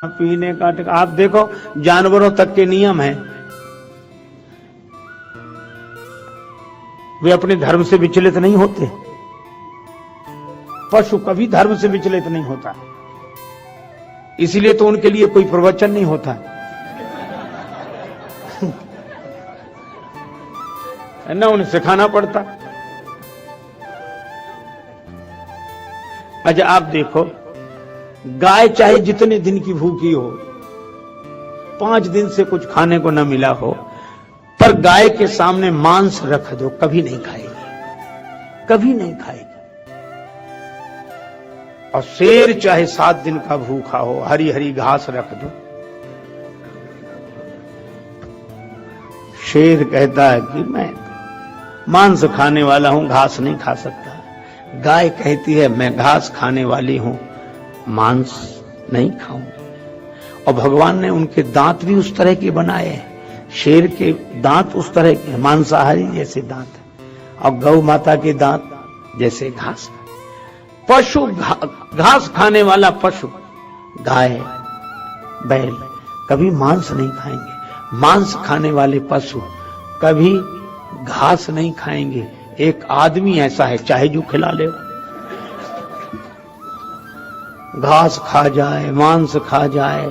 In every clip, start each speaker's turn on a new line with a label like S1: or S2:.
S1: पीने का आप देखो, जानवरों तक के नियम हैं, वे अपने धर्म से विचलित नहीं होते। पशु कभी धर्म से विचलित नहीं होता, इसलिए तो उनके लिए कोई प्रवचन नहीं होता है ना, उन्हें सिखाना पड़ता। अच्छा आप देखो, गाय चाहे जितने दिन की भूखी हो, 5 दिन से कुछ खाने को न मिला हो, पर गाय के सामने मांस रख दो, कभी नहीं खाएगी, कभी नहीं खाएगी। और शेर चाहे 7 दिन का भूखा हो, हरी हरी घास रख दो, शेर कहता है कि मैं मांस खाने वाला हूं, घास नहीं खा सकता। गाय कहती है मैं घास खाने वाली हूं, मांस नहीं खाऊंगी। और भगवान ने उनके दांत भी उस तरह के बनाए हैं, शेर के दांत उस तरह के मांसाहारी जैसे दांत है, और गौ माता के दांत जैसे घास। पशु घास खाने वाला पशु, गाय बैल कभी मांस नहीं खाएंगे, मांस खाने वाले पशु कभी घास नहीं खाएंगे। एक आदमी ऐसा है, चाहे जो खिला ले, घास खा जाए, मांस खा जाए,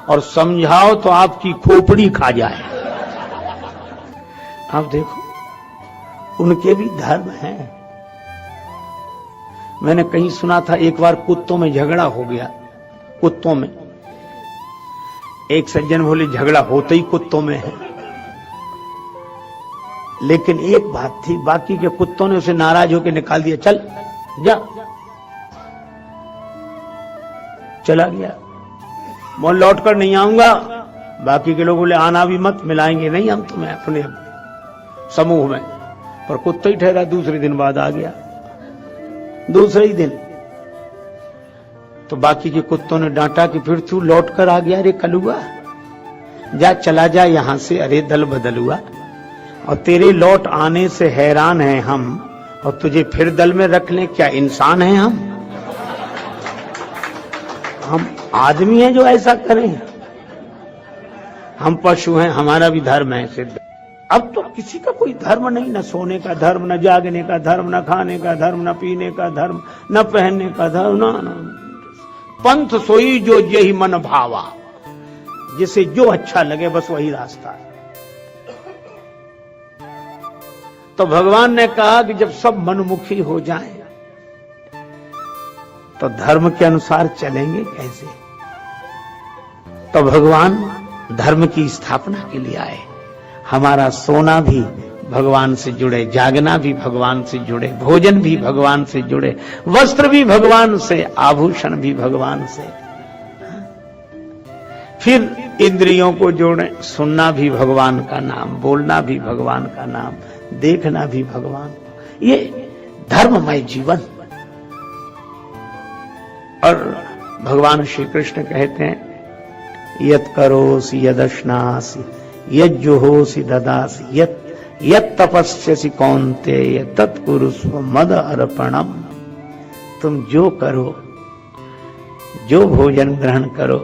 S1: और समझाओ तो आपकी खोपड़ी खा जाए। आप देखो, उनके भी धर्म है। मैंने कहीं सुना था, एक बार कुत्तों में झगड़ा हो गया, कुत्तों में। एक सज्जन बोले झगड़ा होता ही कुत्तों में है, लेकिन एक बात थी, बाकी के कुत्तों ने उसे नाराज होकर निकाल दिया, चल जा, चला गया। मैं लौट कर नहीं आऊंगा। बाकी के लोग बोले आना भी मत, मिलाएंगे नहीं हम तुम्हें अपने समूह में। पर कुत्ता ही ठहरा, दूसरे दिन बाद आ गया, दूसरे ही दिन। तो बाकी के कुत्तों ने डांटा कि फिर तू लौट कर आ गया, अरे कलुआ जा, चला जा यहां से, अरे दल बदल हुआ, और तेरे लौट आने से हैरान हैं हम, और तुझे फिर दल में रख लें, क्या इंसान हैं हम आदमी हैं जो ऐसा करें? हम पशु हैं, हमारा भी धर्म है सिद्ध। अब तो किसी का कोई धर्म नहीं, न सोने का धर्म, न जागने का धर्म, न खाने का धर्म, न पीने का धर्म, न पहनने का धर्म, न पंथ सोई जो यही मन भावा, जिसे जो अच्छा लगे बस वही रास्ता है। तो भगवान ने कहा कि जब सब मनमुखी हो जाएं, तो धर्म के अनुसार चलेंगे कैसे? तो भगवान धर्म की स्थापना के लिए आए। हमारा सोना भी भगवान से जुड़े, जागना भी भगवान से जुड़े, भोजन भी भगवान से जुड़े, वस्त्र भी भगवान से, आभूषण भी भगवान से। फिर इंद्रियों को जोड़े, सुनना भी भगवान का नाम, बोलना भी भगवान का नाम, देखना भी भगवान। ये धर्ममय जीवन। और भगवान श्री कृष्ण कहते हैं, यत् करोसि यदश्नासि यज्जुहोसि ददासि यत् तपस्यसि कौन्तेय तत्कुरुस्व मद अर्पणम। तुम जो करो, जो भोजन ग्रहण करो,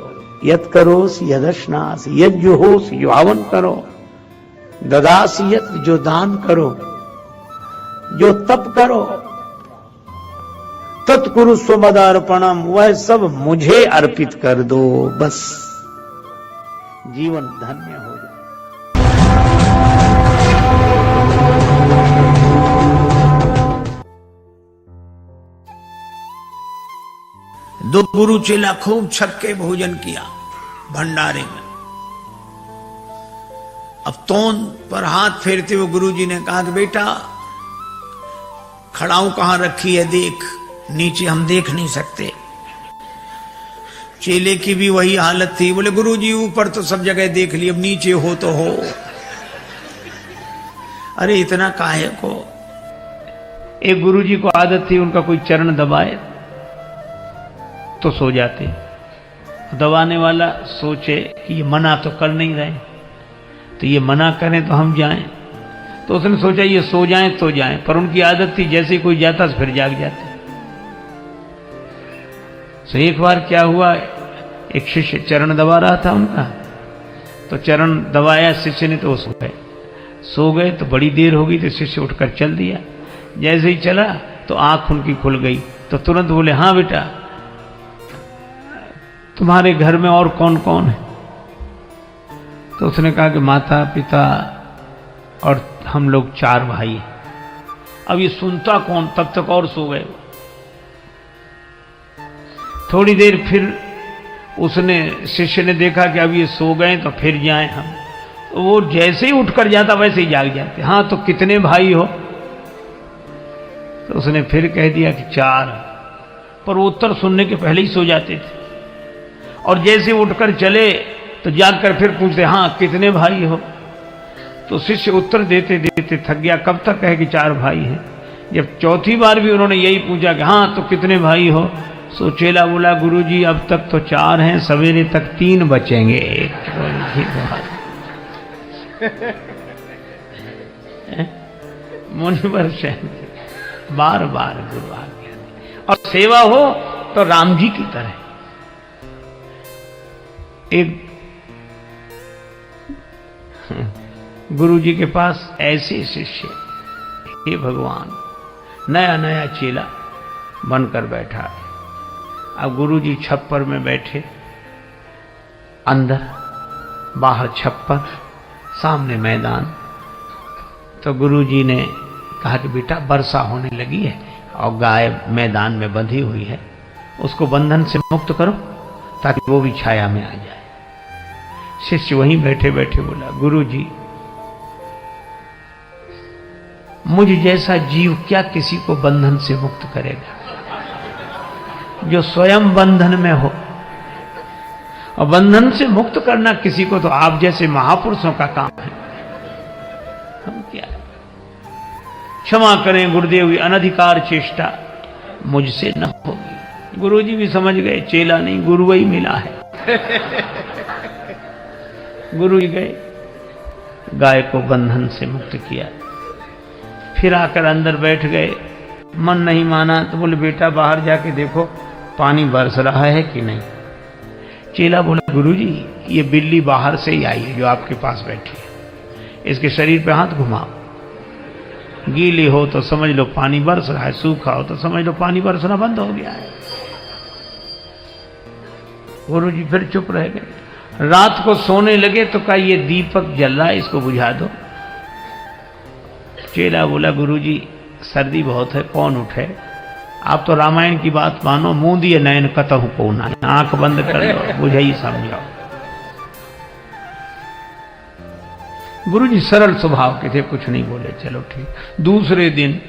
S1: यत् करोसि यदश्नासि यज्जुहोसि, जो हवन करो, ददासि यत्, जो दान करो, जो तप करो, तत्कुरुस्व मद अर्पणम, वह सब मुझे अर्पित कर दो, बस जीवन धन्य हो जाए। दो गुरु चेला खूब छक के भोजन किया भंडारे में। अब तोन पर हाथ फेरते हुए गुरुजी ने कहा कि बेटा खड़ाऊ कहां रखी है, देख, नीचे हम देख नहीं सकते। चेले की भी वही हालत थी, बोले गुरुजी ऊपर तो सब जगह देख ली, अब नीचे हो तो हो। अरे इतना काहे को? एक गुरुजी को आदत थी, उनका कोई चरण दबाए तो सो जाते। दबाने वाला सोचे कि ये मना तो कर नहीं रहे, तो ये मना करें तो हम जाएं, तो उसने सोचा ये सो जाएं तो जाएं, पर उनकी आदत थी जैसे ही कोई जाता फिर जाग जाते। तो एक बार क्या हुआ, एक शिष्य चरण दबा रहा था उनका, तो चरण दबाया शिष्य ने तो वो सो गए। तो बड़ी देर हो गई तो शिष्य उठकर चल दिया। जैसे ही चला तो आंख उनकी खुल गई, तो तुरंत बोले, हाँ बेटा, तुम्हारे घर में और कौन कौन है? तो उसने कहा कि माता पिता और हम लोग 4 भाई हैं। अब ये सुनता कौन, तब तक और सो गए। थोड़ी देर फिर उसने शिष्य ने देखा कि अब ये सो गए तो फिर जाएं हम। तो वो जैसे ही उठकर जाता वैसे ही जाग जाते। हाँ तो कितने भाई हो? तो उसने फिर कह दिया कि 4, पर वो उत्तर सुनने के पहले ही सो जाते थे। और जैसे उठकर चले तो जागकर फिर पूछते, हाँ कितने भाई हो? तो शिष्य उत्तर देते देते थक गया, कब तक कहे कि 4 भाई हैं। जब चौथी बार भी उन्होंने यही पूछा कि हाँ तो कितने भाई हो, सो चेला बोला, गुरुजी अब तक तो 4 हैं, सवेरे तक 3 बचेंगे। मुनिवर बार बार गुरु आज्ञा। और सेवा हो तो राम जी की तरह। एक गुरु जी के पास ऐसे शिष्य, हे भगवान, नया नया चेला बनकर बैठा। अब गुरु जी छप्पर में बैठे, अंदर बाहर छप्पर, सामने मैदान। तो गुरु जी ने कहा कि बेटा वर्षा होने लगी है और गाय मैदान में बंधी हुई है, उसको बंधन से मुक्त करो ताकि वो भी छाया में आ जाए। शिष्य वहीं बैठे बैठे बोला, गुरु जी मुझ जैसा जीव क्या किसी को बंधन से मुक्त करेगा, जो स्वयं बंधन में हो। और बंधन से मुक्त करना किसी को तो आप जैसे महापुरुषों का काम है, हम क्या। क्षमा करें गुरुदेव, अनधिकार चेष्टा मुझसे न होगी। गुरुजी भी समझ गए चेला नहीं गुरु ही मिला है। गुरु जी गए, गाय को बंधन से मुक्त किया, फिर आकर अंदर बैठ गए। मन नहीं माना तो बोले, बेटा बाहर जाके देखो पानी बरस रहा है कि नहीं। चेला बोला, गुरुजी ये बिल्ली बाहर से ही आई है जो आपके पास बैठी है, इसके शरीर पे हाथ घुमाओ, गीली हो तो समझ लो पानी बरस रहा है, सूखा हो तो समझ लो पानी बरसना बंद हो गया है। गुरुजी फिर चुप रह गए। रात को सोने लगे तो कहा, ये दीपक जल रहा है, इसको बुझा दो। चेला बोला, गुरुजी सर्दी बहुत है, कौन उठे? आप तो रामायण की बात मानो, मुंह दिए नयन कतहु को ना, आंख बंद कर लो, बुझाई समझाओ। गुरुजी सरल स्वभाव के थे, कुछ नहीं बोले, चलो ठीक। दूसरे दिन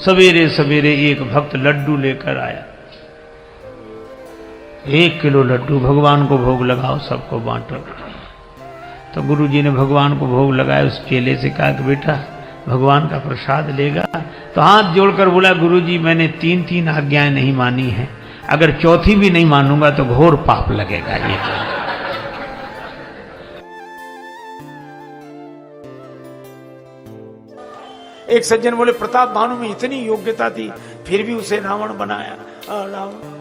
S1: सवेरे सवेरे एक भक्त लड्डू लेकर आया। 1 किलो लड्डू, भगवान को भोग लगाओ, सबको बांटो। तो गुरुजी ने भगवान को भोग लगाया। उस चेले से कहा कि बेटा भगवान का प्रसाद लेगा? तो हाथ जोड़कर बोला, गुरुजी मैंने 3 आज्ञाएं नहीं मानी है, अगर चौथी भी नहीं मानूंगा तो घोर पाप लगेगा। ये
S2: एक सज्जन बोले, प्रताप भानु में इतनी योग्यता थी फिर भी उसे रावण बनाया। रावण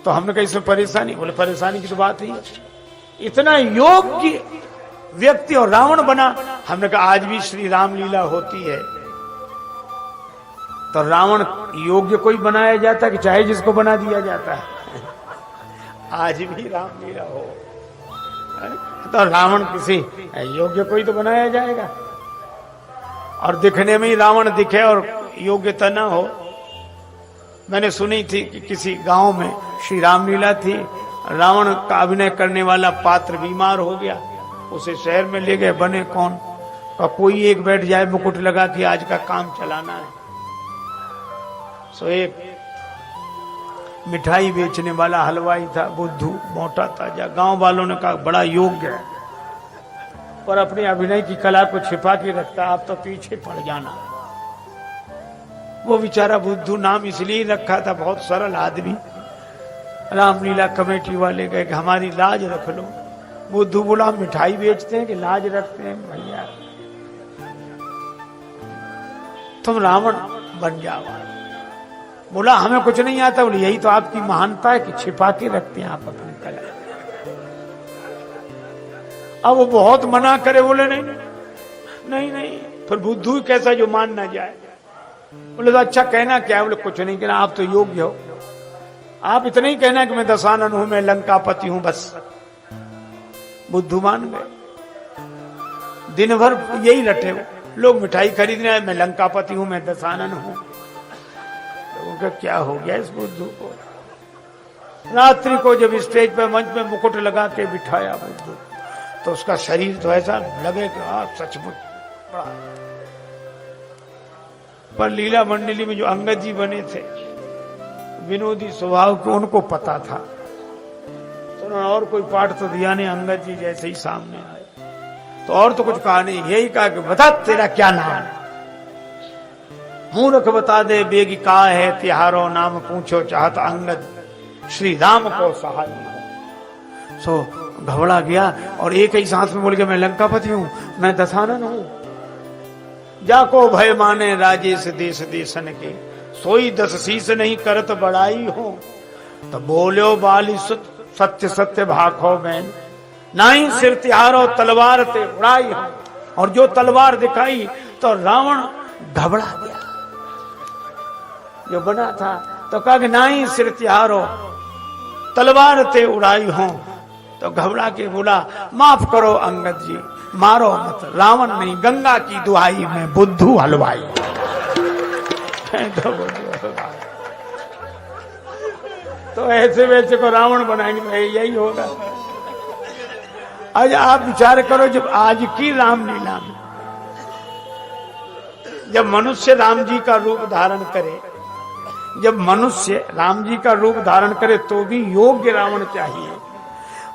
S2: तो हमने कहा इसमें परेशानी? बोले परेशानी की तो बात ही, इतना योग्य व्यक्ति और रावण बना। हमने कहा आज भी श्री राम लीला होती है तो रावण योग्य कोई बनाया जाता है कि चाहे जिसको बना दिया जाता है? आज भी राम लीला हो तो रावण किसी योग्य कोई तो बनाया जाएगा। और दिखने में ही रावण दिखे और योग्यता ना हो। मैंने सुनी थी कि किसी गांव में श्री रामलीला थी, रावण का अभिनय करने वाला पात्र बीमार हो गया, उसे शहर में ले गए। बने कौन? और कोई एक बैठ जाए मुकुट लगा कि आज का काम चलाना है। सो एक मिठाई बेचने वाला हलवाई था, बुद्धू, मोटा ताजा। गांव वालों ने कहा बड़ा योग्य है, पर अपनी अभिनय की कला को छिपा के रखता, आप तो पीछे पड़ जाना। वो बेचारा बुद्धू नाम इसलिए रखा था, बहुत सरल आदमी। रामलीला कमेटी वाले गए कि हमारी लाज रख लो। बुद्धू बोला, मिठाई बेचते हैं कि लाज रखते हैं? भैया तुम रावण बन जाओ। बोला हमें कुछ नहीं आता। बोले यही तो आपकी महानता है कि छिपा के रखते हैं आप अपनी कला। अब वो बहुत मना करे, बोले नहीं नहीं नहीं, फिर बुद्धू कैसा जो मान ना जाए। बोले तो अच्छा कहना क्या है? बोले कुछ नहीं कहना, आप तो योग्य हो, आप इतना ही कहना कि मैं दशानन हूं, मैं लंकापति हूं, बस। बुद्धू मान गए। दिन भर यही रटे हो, लोग मिठाई खरीदने आए, मैं लंकापति हूं, मैं दशानन हूं। लोगों का क्या हो गया इस बुद्धू को। रात्रि को जब स्टेज पे मंच में मुकुट लगा के बिठाया बुद्धू, तो उसका शरीर तो ऐसा लगे कि सचमुच बड़ा। पर लीला मंडली में जो अंगद जी बने थे, विनोदी स्वभाव को, उनको पता था, तो उन्होंने और कोई पाठ तो दिया नहीं। अंगद जी जैसे ही सामने आए तो और तो कुछ कहा नहीं, यही कहा कि बता तेरा क्या नाम है। मूर्ख बता दे बेगी का है तिहारो, नाम पूछो चाहता अंगद, श्री राम को सहाय हो। सो घबरा गया और एक ही सांस में बोल गया, मैं लंकापति हूं, मैं दशानन हूं। जाको भय माने राजेश देश देशन के, सोई 10 शीश नहीं करत बड़ाई हो। तो बोलो बाली सत्य सत्य भाखो बैन, नाई सिर तिहारो तलवार ते उड़ाई हो। और जो तलवार दिखाई तो रावण घबरा गया जो बना था, तो कहा कि नाई सिर तिहारो तलवार ते उड़ाई हो। तो घबरा के बोला, माफ करो अंगद जी, मारो मत, रावण नहीं गंगा की दुहाई में बुद्धू हलवाई। तो ऐसे वैसे को रावण बनाएंगे, यही होगा। आज आप विचार करो, जब आज की रामलीला में जब मनुष्य राम जी का रूप धारण करे, जब मनुष्य राम जी का रूप धारण करे तो भी योग्य रावण चाहिए,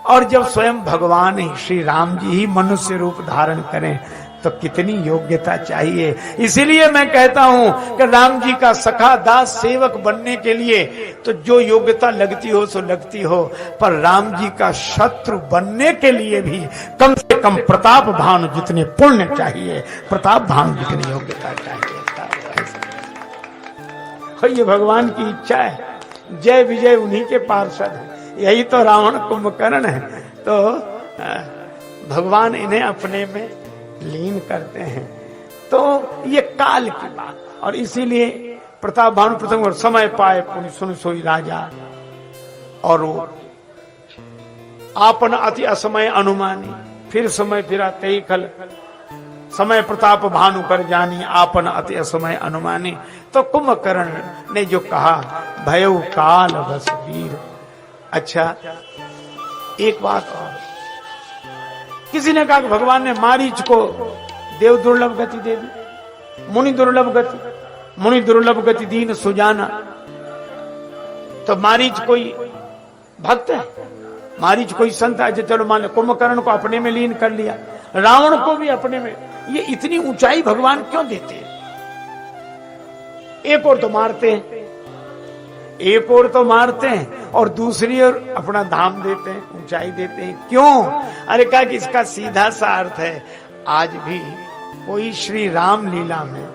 S2: और जब स्वयं भगवान ही श्री राम जी ही मनुष्य रूप धारण करें तो कितनी योग्यता चाहिए। इसीलिए मैं कहता हूं कि राम जी का सखा दास सेवक बनने के लिए तो जो योग्यता लगती हो सो लगती हो, पर राम जी का शत्रु बनने के लिए भी कम से कम प्रताप भानु जितने पुण्य चाहिए, प्रताप भानु जितनी योग्यता चाहिए। ये भगवान की इच्छा है, जय विजय उन्हीं के पार्षद है। यही तो रावण कुंभकर्ण है, तो भगवान इन्हें अपने में लीन करते हैं। तो ये काल की बात, और इसीलिए प्रताप भानु प्रसंग और समय पाए पुण्य सुन सोई राजा, और वो आपन अति असमय अनुमानी, फिर समय फिरा तई खल, समय प्रताप भानु कर जानी, आपन अति असमय अनुमानी। तो कुंभकर्ण ने जो कहा, भयउ काल बस वीर। अच्छा, एक बात और, किसी ने कहा कि भगवान ने मारीच को देव दुर्लभ गति दे दी, मुनि दुर्लभ गति, मुनि दुर्लभ गति दीन सुजाना। तो मारीच कोई भक्त है, मारीच कोई संत है, चलो मान लो कुंभकर्ण को अपने में लीन कर लिया, रावण को भी अपने में। ये इतनी ऊंचाई भगवान क्यों देते हैं? एक और तो मारते हैं, एक और तो मारते हैं और दूसरी ओर अपना धाम देते हैं, ऊंचाई देते हैं। क्यों? अरे कहा कि इसका सीधा सा अर्थ है, आज भी कोई श्री राम लीला में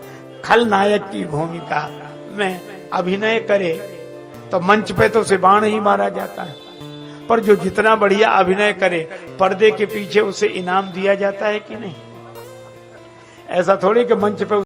S2: खलनायक की भूमिका में अभिनय करे तो मंच पे तो उसे बाण ही मारा जाता है, पर जो जितना बढ़िया अभिनय करे पर्दे के पीछे उसे इनाम दिया जाता है कि नहीं? ऐसा थोड़ी कि मंच पे